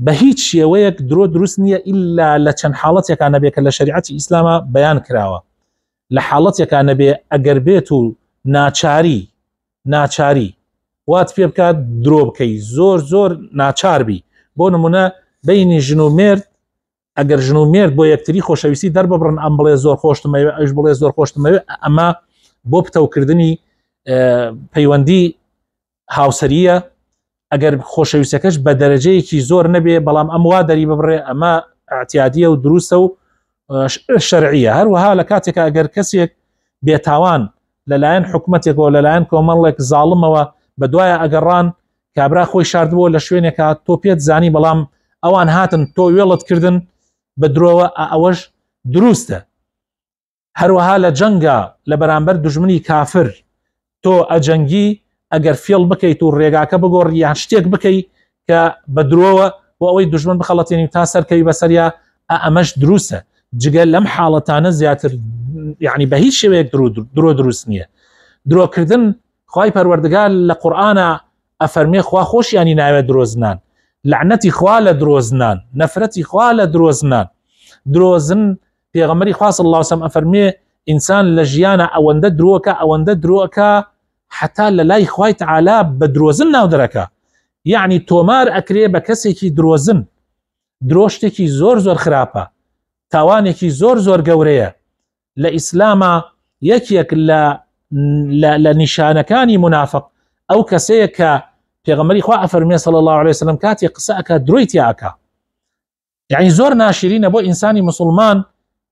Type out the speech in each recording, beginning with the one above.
بە هیچ شێوەیەک درۆ دروست نییە ئیلا لە چەند حاڵەتێکا نەبێت کە لە شریعەتی ئیسلامە بەیان کراوە. لە حاڵەتێکا نەبێ ئەگەر بێت و ناچاری وات پێ بکات درۆ بکەی زۆر ناچاربی. بۆ نمونە بینی ژن و مێرد ئەگەر ژن و مێرد بۆ یەکتری خۆشەویستی دەرببڕن ئەم بڵێ زۆر خۆشتمەوێ ئەوش بڵێ زۆر خۆشتمەوێ ئەمە بۆ پتەوکردنی پەیوەندی هاوسەریە. ئەگەر خۆشەویستەکەش بە دەرەجەیەکی زۆر نەبێ بەڵام ئەم وا دەری ببڕێ ئەمە اعتیادیە و دروستە و شەرعیە. هەروەها لە کاتێکە ئەگەر کەسێک بێتاوان لەلایەن حکومەتێکەوە لەلایەن کۆمەڵێک زاڵمەوە بە دوایە ئەگەڕان کابرا خۆی شاردبووە لە شوێنێکە تۆ پێت زانی بەڵام ئەوان هاتن تۆ وێڵت کردن بە درۆوە ئەوەش دروستە. هەروەها لە جەنگە لە بەرامبەر دوژمنی کافر تۆ ئەجەنگی ئەگەر فێڵ بکەیت و ڕێگاکە بگۆڕ یان شتێک بکەیت کە بە درۆوە بۆ ئەوەی دوژمن بخەڵەتێنی تا سەرکەوی بەسەریا ئەمەش دروستە. جگە لەم حاڵەتانە زیاتر یعنی بە هیچ شێوەیەک درۆ دروست نییە. درۆکردن خوای پەروەردگار لە قورئانە ئەفەرمێ خوا خۆشیانی ناوێت درۆزنان، لعنەتی خوا لە درۆزنان، نەفرەتی خوا لە درۆزنان. درۆزن پێغەمبەری خوا صلی الله علیه و سلم ئەفەرمێ ئینسان لە ژیانە ئەوەندە درۆکە حتا لە لای خوای تعالی بە درۆزن ناو دەرەکە. یعنی تۆمار ئەکرێ بە کەسێکی درۆزن. درۆ شتێکی زۆر خراپە، تاوانێکی زۆر گەورەیە. لە ئیسلامە یەکێک لە نیشانەکانی منافق ئەو کەسەیە کە پێغەمبەری خوا ئەفەرمێ صلی الله علیه وسلم کاتێک قسە ئەکات درۆی تیاکە. یعنی زۆر ناشرینە بۆ ئینسانی مسلمان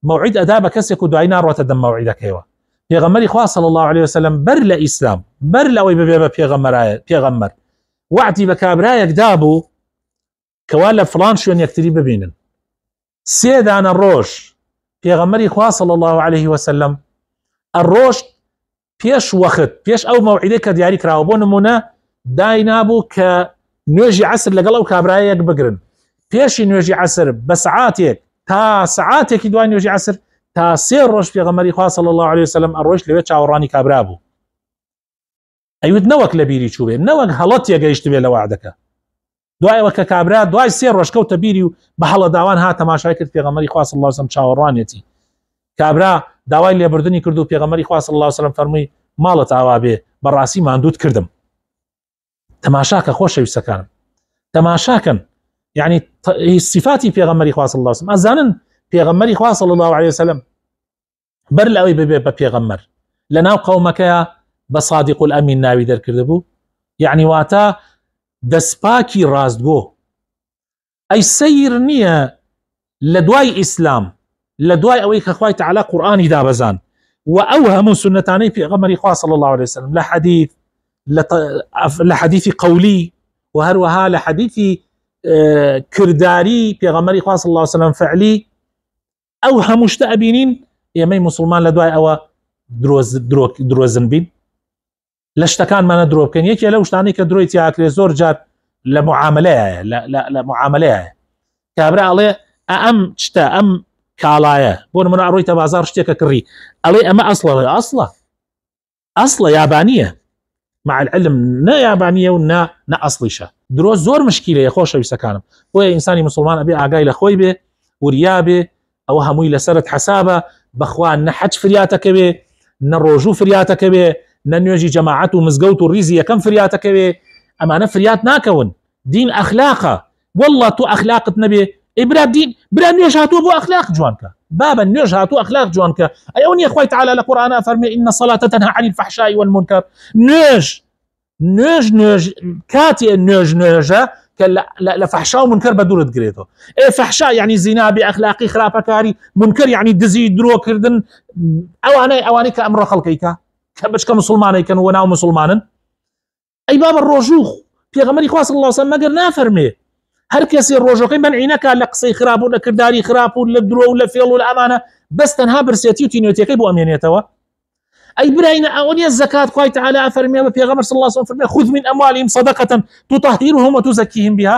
موعید ئەدا بە کەسێک و دوای ناڕۆتە دەم موعیدەکەیەوە. پێغەمبەری خوا صلی الله علیه وسلم بەر لە ئیسلام بەر لەوەی ببێ بە پێغەمبەر وعدی بە کابرایەک دابوو کەوا لە فڵان شوێن یەکتری ببینن. 3 دانە ڕۆژ پێغەمبەری خوا صلی الله علیه وسلم ئەڕۆژ پێش وەخت پێش ئەو مەوعیدەی کە دیاری کراوە. بۆ نمونە دای نابوو کە نوێژی عەسر لەگەڵ ئەو کابرایەک بگرن. پێشی نوێژی عەسر بە سعاتێک تا سعاتێکی دوای نوێژی عەسر تا 3 ڕۆژ پێغەمبەری خوا صلی الله علیه وسلم ئەڕۆژ لەوێ چاوەڕانی کابرا بوو. ئەیوت نەوەک لە بیری چوو بێ، نەوەک هەڵەت تێگەیشت بێ لە وعدەکە. دوایەوە کە کابرا دوای 3 ڕۆژ کەوتە بیری و بە هەڵە داوان هات تەماشای کرد پێغەمبەری خوا صلی الله علیه وسلم چاوەڕانێتی. کابرا داوای لێبوردنی کرد و پێغەمبەری خوا صلی الله علیه وسلم فەرمووی ماڵت ئاوا بێ بەڕاستی ماندووت کردم. تەماشاکە خۆشەویستەکانم، تەماشاکەن. یعنی صفاتی پێغەمبەری خوا صلی الله علیه وسلم ئەزانن پێغەمبەری خوا صلی الله علیه وسلم بەر لەوەی ببێ بە پێغەمبەر لەناو قەومەکەیە بە صادق الئەمین ناوی دەرکرده بوو. یعنی واتە دەستپاکی ڕاستگۆ. ئەی سەیر نییە لە دوای ئیسلام لە دوای ئەوەی کە خوای تعالی قورئانی دابەزان و ئەو هەموو سنەتانەی پێغەمبەری خوا صلی الله علیه وسلم لە حەدیثی قەولی و هەروەها لە حەدیثی کرداری پێغەمبەری خوا صلی الله علیه وسلم فعلی ئەو هەموو شتە ئەبینین ئێمەی مسلمان لە دوای ئەوە درۆزن بین لە شتەکانمانە درۆ بکەین. یەکێ لەو شتانەی کە درۆی تیاکرێ زۆر جار لە معاملەیە لە معاملەیە کابرا ئەڵێ ئەم شتە ئەم کاڵایە بۆ نمونە ئەڕۆیتە بازار شتێکە کڕی ئەڵێ ئەمە ئەسڵە یابانیە مع العلم نە یابانیە و نە ئەسڵیشە. درۆ زۆر مشکیلەیە خۆشەویستەکانم. بۆیە ئینسانی مسلمان ئەبێ ئاگای لە خۆی بێ وریا بێ ئەوە هەمووی لەسەرت حەسابە بەخوا نە حەج فریاتەکەوێ نە ڕۆژوو فریاتەکەوێ نە نوێژی جەماعەت و مزگەوت و ریزی یەکەم فریاتەکەوێ. ئەمانە فریات ناکەون. دین ئەخلاقە. والله تو ئەخلاقت نەبێ ئیبرا دین برا نوێژ هاتووە بۆ ئەخلاق جوانکە بابا نوێژ هاتووە ئەخلاق جوانکە. ئەو نیە خوای تعالی لە قورئانە فەرمێ ئین الصلاة تنهى عن الفحشاء والمنكر. نوێژ کاتێ نوێژە کە لە فەحشا و منکر بە دوورت گرێتەوە. فەحشا یعنی زینا بێ ئەخلاقی خراپەکاری، منکر یعنی دزی درۆکردن. ئەوانەی کە ئەمڕۆ خەڵکەیکە کە بچکە مسلمانێکن و ناو مسلمانن. ئەی بابە ڕۆژوو پێغەمبەری خوا صلی الله علیه وسلم مەگەر نافەرمێ هەر کەسێ ڕۆژەکەی منعی نەکات لە قسەی خراپ و لە کردداری خراپ و لە درۆ و لە فێڵ و لە ئەمانە بەس تەنها برسێتی و تینوێتیەکەی بۆ ئەمێنێتەوە. ئەی براینە ئەوە نیە زەکات خوای تعالی فەرمێ بە پێغەمبەر صلی الله علیه وسلم فەرمێ خذ من أموالهم صدقة تطهرهم وتزكيهم بها.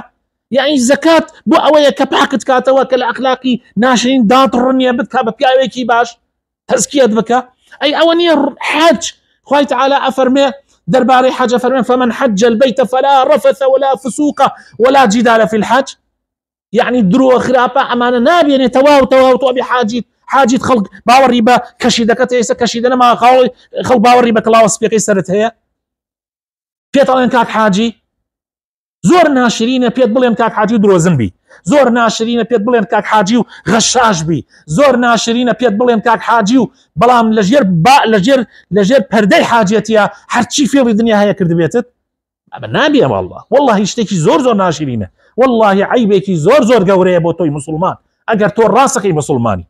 یعنی زەکات بۆ ئەوەیە کە پاکت کاتەوە کە لە ئەخلاقی ناشرین دادڕنیە بتکا بە پیاوێکی باش تەزکیەت بکە. ئەی ئەوە نیە حەج خوای تعالی ئەفەرمێ دەربارەی حەج فەرمێ فمن حج البيت فلا رفث ولا فسوق ولا جدال في الحج. يعني درۆ خراپە ئەمانە نابێنێت تەواو تۆ بێ حاجیت خەڵک باوەڕی بە کەشی دەکەت ئێستا کەشی دەنەما خەڵک باوەڕی بە کڵاوە سپیەکەی سەرت هەیە پێت ئەڵێن کاک حاجی زۆر ناشرینە پێت بڵێن کاک حاجی و درۆزن بی زۆر ناشرینە پێت بڵێن کاک حاجی و غەشاش بی زۆر ناشرینە پێت بڵێن کاک حاجی و بەڵام لەژێر پەردەی حاجەتیە هەرچی فێڵی دنیا هەیە کردبێتت ئەمە نابێ والله شتێکی زۆر ناشرینە والله عیبێکی زۆر گەورەیە بۆ تۆی مسلمان ئەگەر تۆ ڕاستەکەی مسلمانی